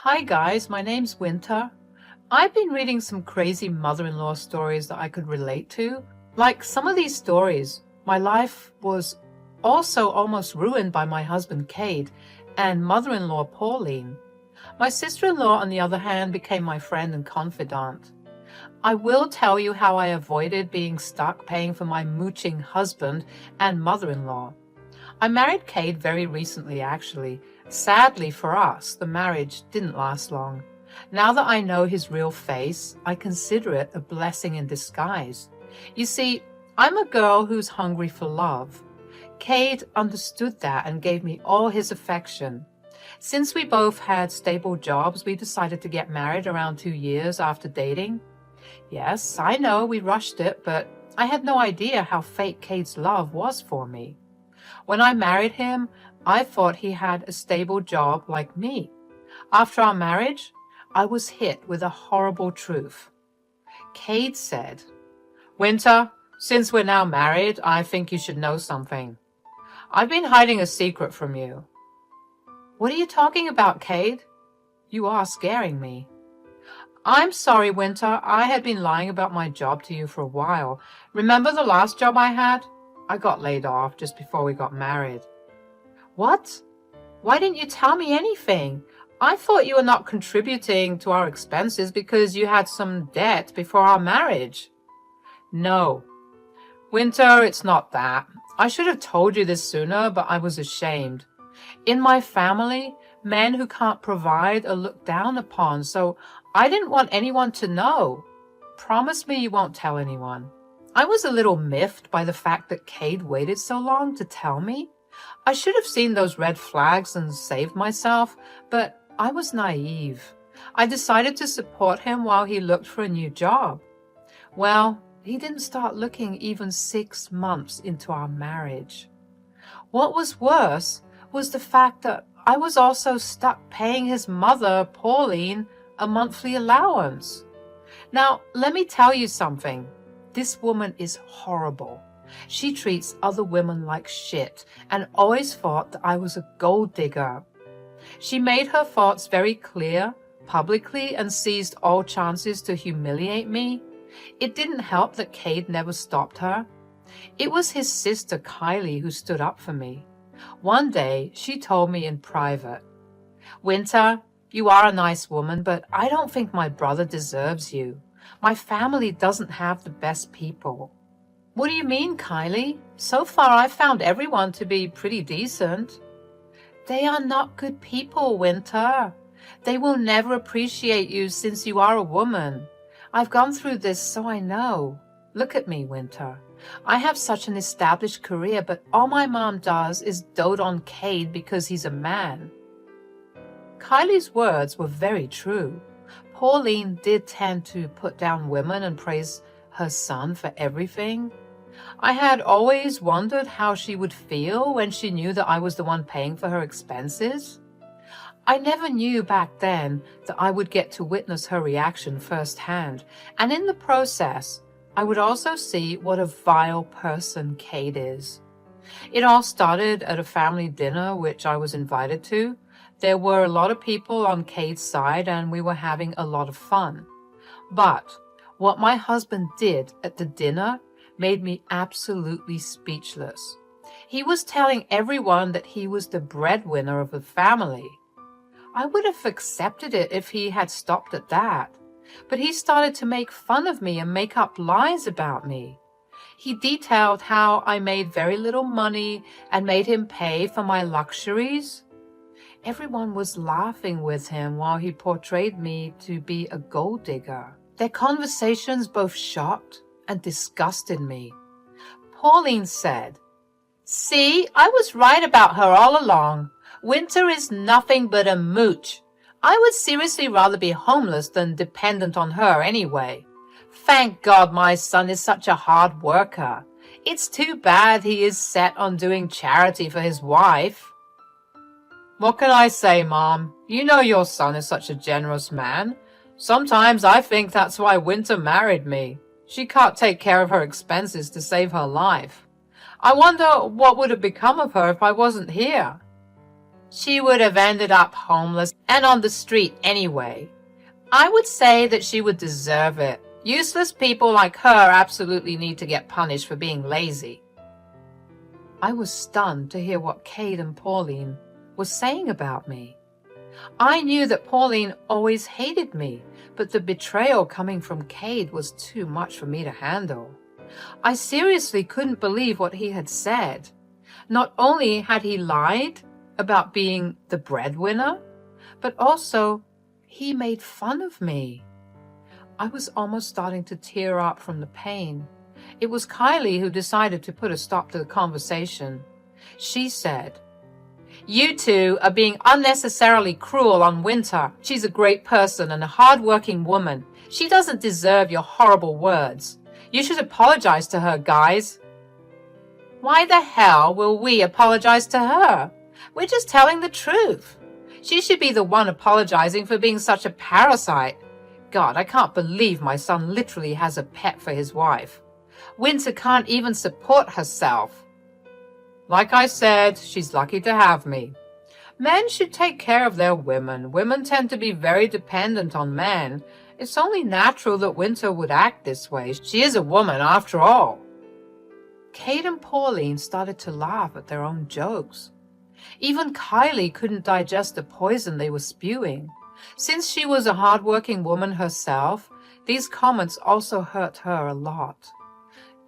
Hi guys, my name's Winter. I've been reading some crazy mother-in-law stories that I could relate to. Like some of these stories, my life was also almost ruined by my husband Cade and mother-in-law Pauline. My sister-in-law, on the other hand, became my friend and confidant. I will tell you how I avoided being stuck paying for my mooching husband and mother-in-law. I married Cade very recently, actually. Sadly for us, the marriage didn't last long. Now that I know his real face, I consider it a blessing in disguise. You see, I'm a girl who's hungry for love. Cade understood that and gave me all his affection. Since we both had stable jobs, we decided to get married around 2 years after dating. Yes, I know we rushed it, but I had no idea how fake Cade's love was for me. When I married him, I thought he had a stable job like me. After our marriage, I was hit with a horrible truth. Cade said, "Winter, since we're now married, I think you should know something. I've been hiding a secret from you." "What are you talking about, Cade? You are scaring me." "I'm sorry, Winter. I had been lying about my job to you for a while. Remember the last job I had? I got laid off just before we got married." "What? Why didn't you tell me anything? I thought you were not contributing to our expenses because you had some debt before our marriage." "No. Winter, it's not that. I should have told you this sooner, but I was ashamed. In my family, men who can't provide are looked down upon, so I didn't want anyone to know. Promise me you won't tell anyone." I was a little miffed by the fact that Cade waited so long to tell me. I should have seen those red flags and saved myself, but I was naive. I decided to support him while he looked for a new job. Well, he didn't start looking even 6 months into our marriage. What was worse was the fact that I was also stuck paying his mother, Pauline, a monthly allowance. Now, let me tell you something. This woman is horrible. She treats other women like shit and always thought that I was a gold digger. She made her thoughts very clear publicly and seized all chances to humiliate me. It didn't help that Cade never stopped her. It was his sister Kylie who stood up for me. One day, she told me in private, "Winter, you are a nice woman, but I don't think my brother deserves you. My family doesn't have the best people." "What do you mean, Kylie? So far I've found everyone to be pretty decent." "They are not good people, Winter. They will never appreciate you since you are a woman. I've gone through this, so I know. Look at me, Winter. I have such an established career, but all my mom does is dote on Cade because he's a man." Kylie's words were very true. Pauline did tend to put down women and praise her son for everything. I had always wondered how she would feel when she knew that I was the one paying for her expenses. I never knew back then that I would get to witness her reaction firsthand, and in the process, I would also see what a vile person Cade is. It all started at a family dinner which I was invited to. There were a lot of people on Cade's side and we were having a lot of fun. But what my husband did at the dinner made me absolutely speechless. He was telling everyone that he was the breadwinner of the family. I would have accepted it if he had stopped at that. But he started to make fun of me and make up lies about me. He detailed how I made very little money and made him pay for my luxuries. Everyone was laughing with him while he portrayed me to be a gold digger. Their conversations both shocked and disgusted me. Pauline said, "See, I was right about her all along. Winter is nothing but a mooch. I would seriously rather be homeless than dependent on her anyway. Thank God my son is such a hard worker. It's too bad he is set on doing charity for his wife." "What can I say, Mom? You know your son is such a generous man. Sometimes I think that's why Winter married me. She can't take care of her expenses to save her life. I wonder what would have become of her if I wasn't here." she would have ended up homeless and on the street anyway. I would say that she would deserve it. Useless people like her absolutely need to get punished for being lazy. I was stunned to hear what Cade and Pauline were saying about me. I knew that Pauline always hated me, but the betrayal coming from Cade was too much for me to handle. I seriously couldn't believe what he had said. Not only had he lied about being the breadwinner, but also he made fun of me. I was almost starting to tear up from the pain. It was Kylie who decided to put a stop to the conversation. She said, "You two are being unnecessarily cruel on Winter. She's a great person and a hard-working woman. She doesn't deserve your horrible words. You should apologize to her, guys." Why the hell will we apologize to her? We're just telling the truth. She should be the one apologizing for being such a parasite. God, I can't believe my son literally has a pet for his wife. Winter can't even support herself. Like I said, she's lucky to have me. Men should take care of their women. Women tend to be very dependent on men. It's only natural that Winter would act this way. She is a woman after all. Cade and Pauline started to laugh at their own jokes. Even Kylie couldn't digest the poison they were spewing. Since she was a hard-working woman herself, these comments also hurt her a lot.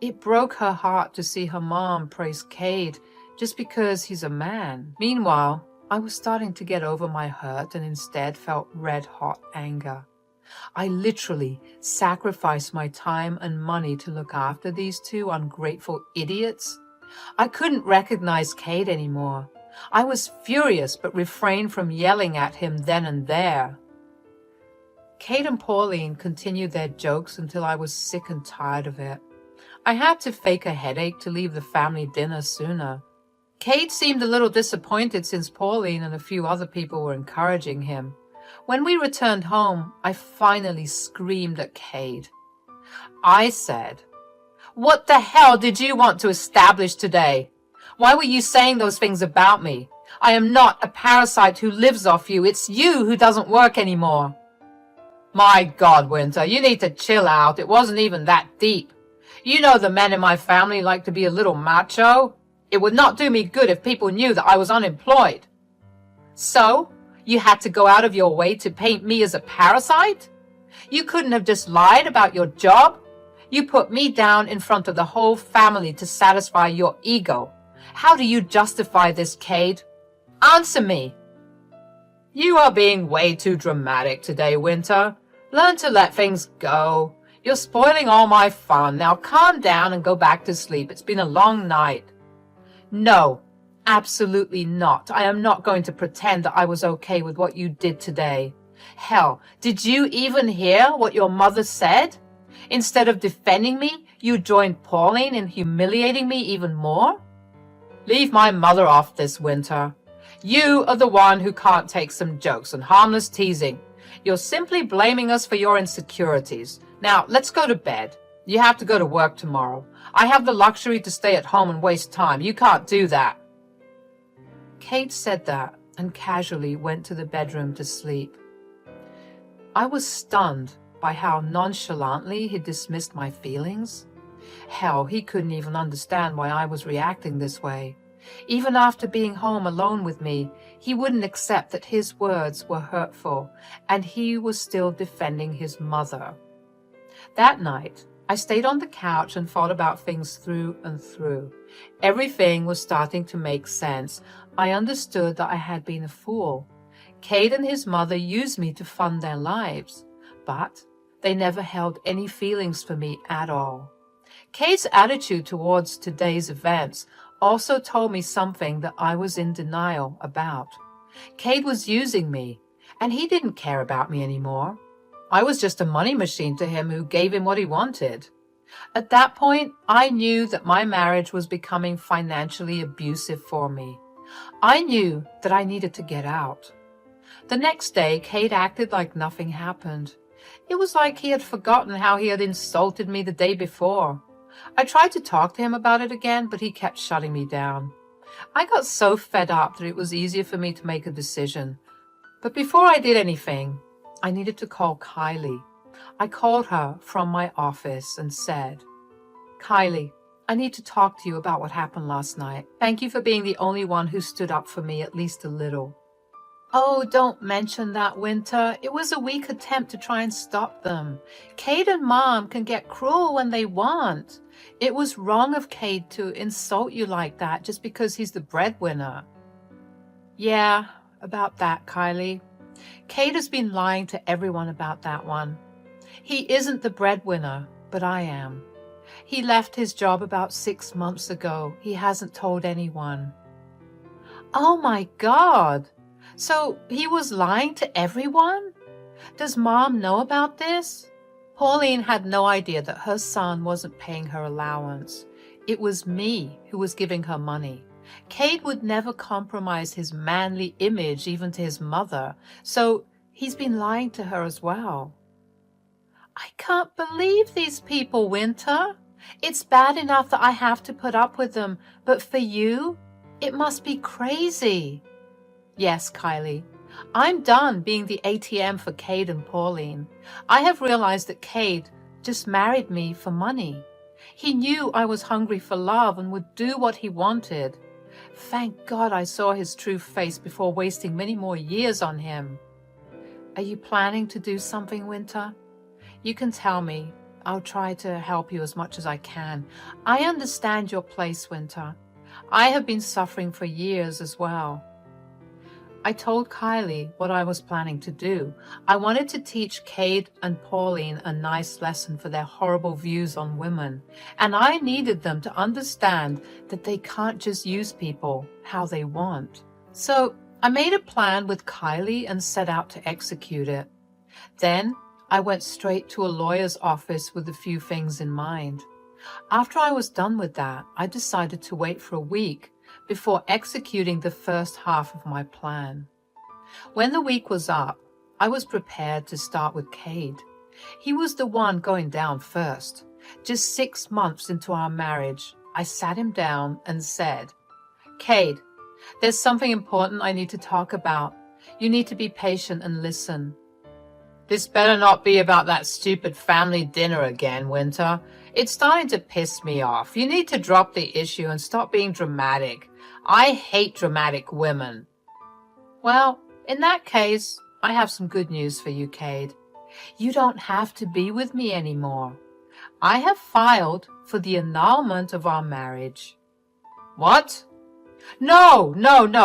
It broke her heart to see her mom praise Cade just because he's a man. Meanwhile, I was starting to get over my hurt and instead felt red-hot anger. I literally sacrificed my time and money to look after these two ungrateful idiots. I couldn't recognize Cade anymore. I was furious but refrained from yelling at him then and there. Cade and Pauline continued their jokes until I was sick and tired of it. I had to fake a headache to leave the family dinner sooner. Cade seemed a little disappointed since Pauline and a few other people were encouraging him. When we returned home, I finally screamed at Cade. I said, "What the hell did you want to establish today? Why were you saying those things about me? I am not a parasite who lives off you. It's you who doesn't work anymore." My God, Winter, you need to chill out. It wasn't even that deep. You know the men in my family like to be a little macho. It would not do me good if people knew that I was unemployed. So, you had to go out of your way to paint me as a parasite? You couldn't have just lied about your job? You put me down in front of the whole family to satisfy your ego. How do you justify this, Cade? Answer me. You are being way too dramatic today, Winter. Learn to let things go. You're spoiling all my fun. Now calm down and go back to sleep. It's been a long night. No, absolutely not. I am not going to pretend that I was okay with what you did today. Hell, did you even hear what your mother said? Instead of defending me, you joined Pauline in humiliating me even more? Leave my mother off this, Winter. You are the one who can't take some jokes and harmless teasing. You're simply blaming us for your insecurities. Now, let's go to bed. You have to go to work tomorrow. I have the luxury to stay at home and waste time. You can't do that. Cade said that and casually went to the bedroom to sleep. I was stunned by how nonchalantly he dismissed my feelings. Hell, he couldn't even understand why I was reacting this way. Even after being home alone with me, he wouldn't accept that his words were hurtful, and he was still defending his mother. That night, I stayed on the couch and thought about things through and through. Everything was starting to make sense. I understood that I had been a fool. Cade and his mother used me to fund their lives, but they never held any feelings for me at all. Cade's attitude towards today's events also told me something that I was in denial about. Cade was using me, and he didn't care about me anymore. I was just a money machine to him who gave him what he wanted. At that point, I knew that my marriage was becoming financially abusive for me. I knew that I needed to get out. The next day, Cade acted like nothing happened. It was like he had forgotten how he had insulted me the day before. I tried to talk to him about it again, but he kept shutting me down. I got so fed up that it was easier for me to make a decision. But before I did anything, I needed to call Kylie. I called her from my office and said, "Kylie, I need to talk to you about what happened last night. Thank you for being the only one who stood up for me at least a little." "Oh, don't mention that, Winter. It was a weak attempt to try and stop them. Cade and Mom can get cruel when they want. It was wrong of Cade to insult you like that just because he's the breadwinner." "Yeah, about that, Kylie. Cade has been lying to everyone about that one. He isn't the breadwinner, but I am. He left his job about 6 months ago. He hasn't told anyone." "Oh my God! So he was lying to everyone? Does Mom know about this?" Pauline had no idea that her son wasn't paying her allowance. It was me who was giving her money. Cade would never compromise his manly image even to his mother, so he's been lying to her as well. "I can't believe these people, Winter. It's bad enough that I have to put up with them, but for you, it must be crazy." "Yes, Kylie. I'm done being the ATM for Cade and Pauline. I have realized that Cade just married me for money. He knew I was hungry for love and would do what he wanted. Thank God I saw his true face before wasting many more years on him." "Are you planning to do something, Winter? You can tell me. I'll try to help you as much as I can. I understand your place, Winter. I have been suffering for years as well." I told Kylie what I was planning to do. I wanted to teach Cade and Pauline a nice lesson for their horrible views on women, and I needed them to understand that they can't just use people how they want. So I made a plan with Kylie and set out to execute it. Then I went straight to a lawyer's office with a few things in mind. After I was done with that, I decided to wait for a week before executing the first half of my plan. When the week was up, I was prepared to start with Cade. He was the one going down first. Just 6 months into our marriage, I sat him down and said, "Cade, there's something important I need to talk about. You need to be patient and listen." "This better not be about that stupid family dinner again, Winter. It's starting to piss me off. You need to drop the issue and stop being dramatic. I hate dramatic women." "Well, in that case, I have some good news for you, Cade. You don't have to be with me anymore. I have filed for the annulment of our marriage." "What? No,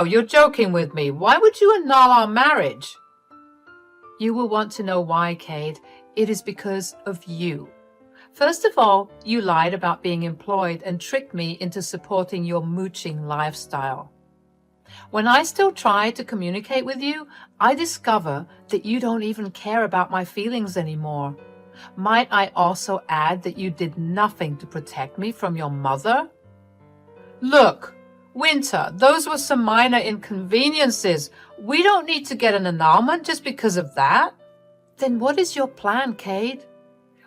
you're joking with me. Why would you annul our marriage?" "You will want to know why, Cade. It is because of you. First of all, you lied about being employed and tricked me into supporting your mooching lifestyle. When I still try to communicate with you, I discover that you don't even care about my feelings anymore. Might I also add that you did nothing to protect me from your mother?" "Look, Winter, those were some minor inconveniences. We don't need to get an annulment just because of that." "Then what is your plan, Cade?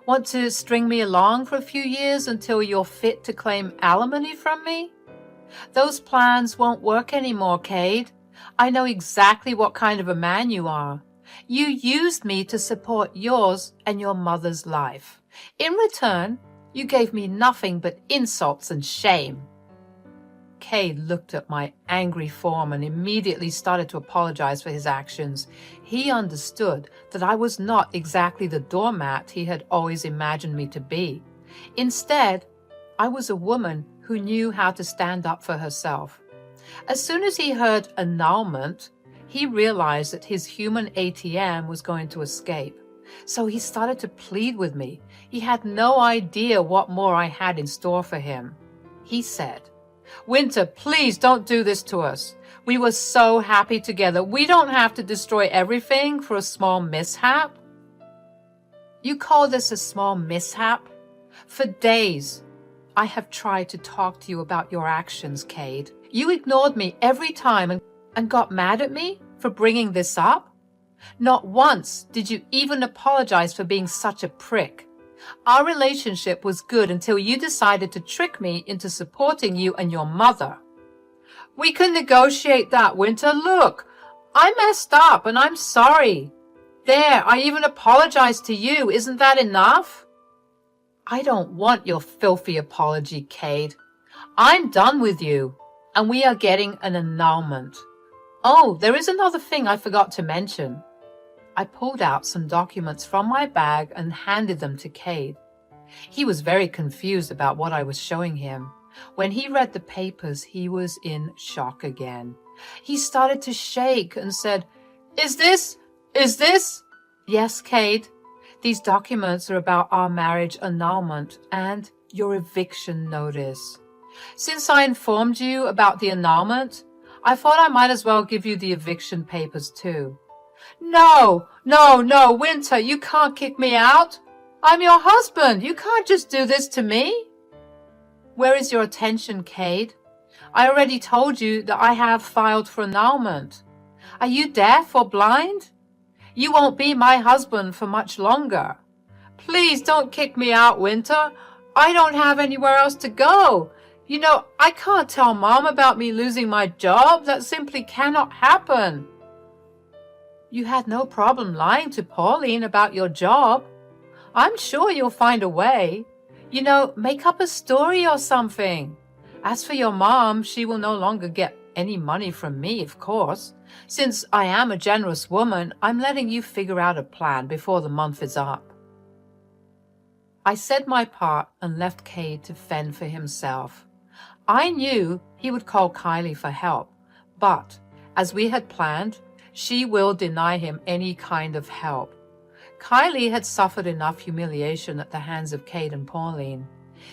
Want to string me along for a few years until you're fit to claim alimony from me? Those plans won't work anymore, Cade. I know exactly what kind of a man you are. You used me to support yours and your mother's life. In return, you gave me nothing but insults and shame." Cade looked at my angry form and immediately started to apologize for his actions. He understood that I was not exactly the doormat he had always imagined me to be. Instead, I was a woman who knew how to stand up for herself. As soon as he heard annulment, he realized that his human ATM was going to escape. So he started to plead with me. He had no idea what more I had in store for him. He said, "Winter, please don't do this to us. We were so happy together. We don't have to destroy everything for a small mishap." "You call this a small mishap? For days, I have tried to talk to you about your actions, Cade. You ignored me every time and got mad at me for bringing this up. Not once did you even apologize for being such a prick. Our relationship was good until you decided to trick me into supporting you and your mother." We can negotiate that, Winter. Look, I messed up and I'm sorry. There, I even apologized to you. Isn't that enough? I don't want your filthy apology, Cade. I'm done with you, and we are getting an annulment. Oh, there is another thing I forgot to mention. I pulled out some documents from my bag and handed them to Cade. He was very confused about what I was showing him. When he read the papers, he was in shock again. He started to shake and said, Is this? Yes, Cade. These documents are about our marriage annulment and your eviction notice. Since I informed you about the annulment, I thought I might as well give you the eviction papers too. No, Winter, you can't kick me out. I'm your husband. You can't just do this to me. Where is your attention, Cade? I already told you that I have filed for annulment. Are you deaf or blind? You won't be my husband for much longer. Please don't kick me out, Winter. I don't have anywhere else to go. You know, I can't tell Mom about me losing my job. That simply cannot happen. You had no problem lying to Pauline about your job. I'm sure you'll find a way. You know, make up a story or something. As for your mom, she will no longer get any money from me, of course. Since I am a generous woman, I'm letting you figure out a plan before the month is up. I said my part and left Cade to fend for himself. I knew he would call Kylie for help, but, as we had planned, she will deny him any kind of help. Kylie had suffered enough humiliation at the hands of Cade and Pauline.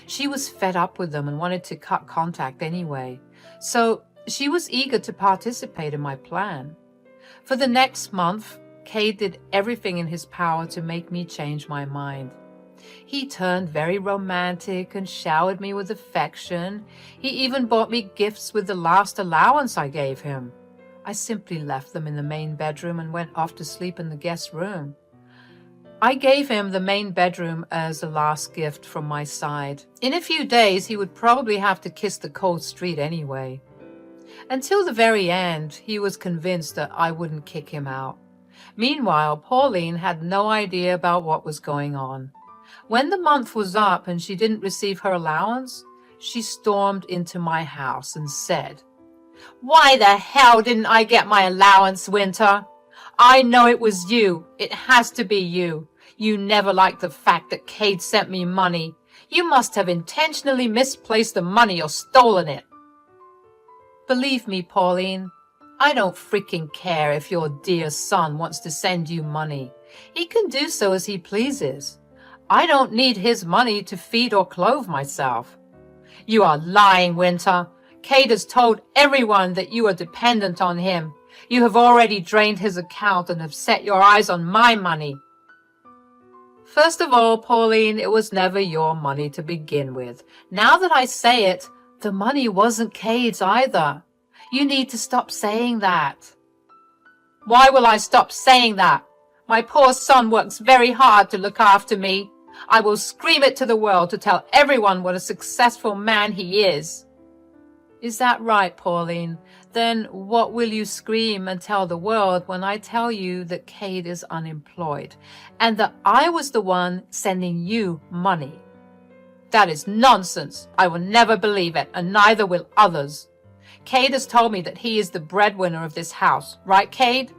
She was fed up with them and wanted to cut contact anyway, so she was eager to participate in my plan. For the next month, Cade did everything in his power to make me change my mind. He turned very romantic and showered me with affection. He even bought me gifts with the last allowance I gave him. I simply left them in the main bedroom and went off to sleep in the guest room. I gave him the main bedroom as a last gift from my side. In a few days, he would probably have to kiss the cold street anyway. Until the very end, he was convinced that I wouldn't kick him out. Meanwhile, Pauline had no idea about what was going on. When the month was up and she didn't receive her allowance, she stormed into my house and said, "Why the hell didn't I get my allowance, Winter? I know it was you. It has to be you. You never liked the fact that Cade sent me money. You must have intentionally misplaced the money or stolen it." Believe me, Pauline, I don't freaking care if your dear son wants to send you money. He can do so as he pleases. I don't need his money to feed or clothe myself. You are lying, Winter. Cade has told everyone that you are dependent on him. You have already drained his account and have set your eyes on my money. First of all, Pauline, it was never your money to begin with. Now that I say it, the money wasn't Cade's either. You need to stop saying that. Why will I stop saying that? My poor son works very hard to look after me. I will scream it to the world to tell everyone what a successful man he is. Is that right, Pauline? Then what will you scream and tell the world when I tell you that Cade is unemployed and that I was the one sending you money? That is nonsense. I will never believe it, and neither will others. Cade has told me that he is the breadwinner of this house. Right, Cade?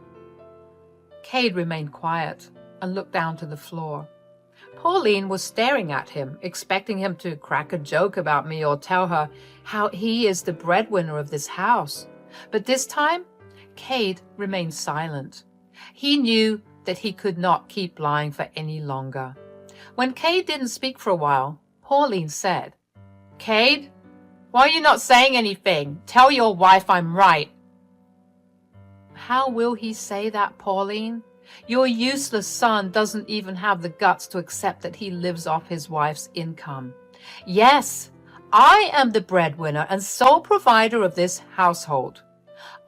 Cade remained quiet and looked down to the floor. Pauline was staring at him, expecting him to crack a joke about me or tell her how he is the breadwinner of this house. But this time, Cade remained silent. He knew that he could not keep lying for any longer. When Cade didn't speak for a while, Pauline said, "Cade, why are you not saying anything? Tell your wife I'm right." How will he say that, Pauline? Your useless son doesn't even have the guts to accept that he lives off his wife's income. Yes, I am the breadwinner and sole provider of this household.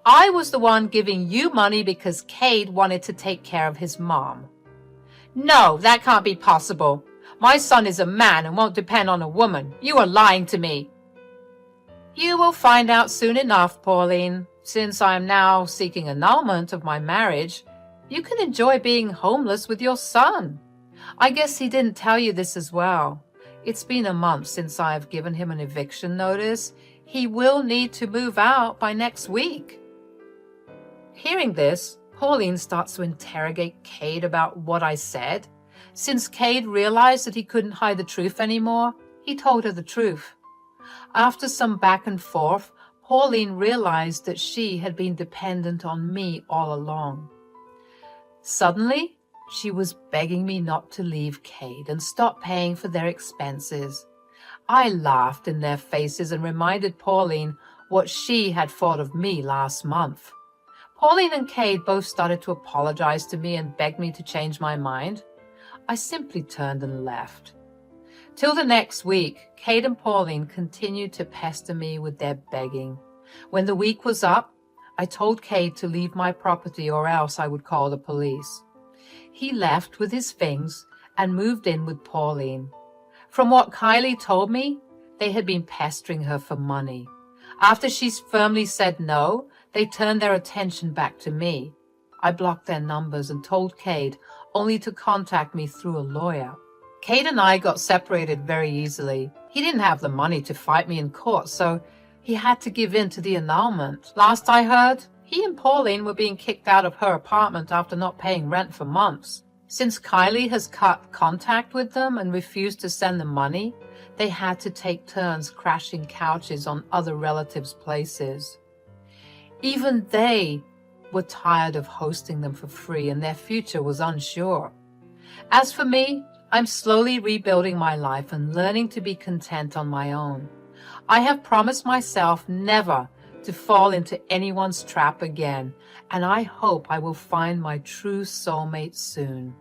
I was the one giving you money because Cade wanted to take care of his mom. No, that can't be possible. My son is a man and won't depend on a woman. You are lying to me. You will find out soon enough, Pauline. Since I am now seeking annulment of my marriage, you can enjoy being homeless with your son. I guess he didn't tell you this as well. It's been a month since I have given him an eviction notice. He will need to move out by next week." Hearing this, Pauline starts to interrogate Cade about what I said. Since Cade realized that he couldn't hide the truth anymore, he told her the truth. After some back and forth, Pauline realized that she had been dependent on me all along. Suddenly, she was begging me not to leave Cade and stop paying for their expenses. I laughed in their faces and reminded Pauline what she had thought of me last month. Pauline and Cade both started to apologize to me and begged me to change my mind. I simply turned and left. Till the next week, Cade and Pauline continued to pester me with their begging. When the week was up, I told Cade to leave my property or else I would call the police. He left with his things and moved in with Pauline. From what Kylie told me, they had been pestering her for money. After she firmly said no, they turned their attention back to me. I blocked their numbers and told Cade only to contact me through a lawyer. Cade and I got separated very easily. He didn't have the money to fight me in court, so he had to give in to the annulment. Last I heard, he and Pauline were being kicked out of her apartment after not paying rent for months. Since Kylie has cut contact with them and refused to send them money, they had to take turns crashing couches on other relatives' places. Even they were tired of hosting them for free, and their future was unsure. As for me, I'm slowly rebuilding my life and learning to be content on my own. I have promised myself never to fall into anyone's trap again, and I hope I will find my true soulmate soon.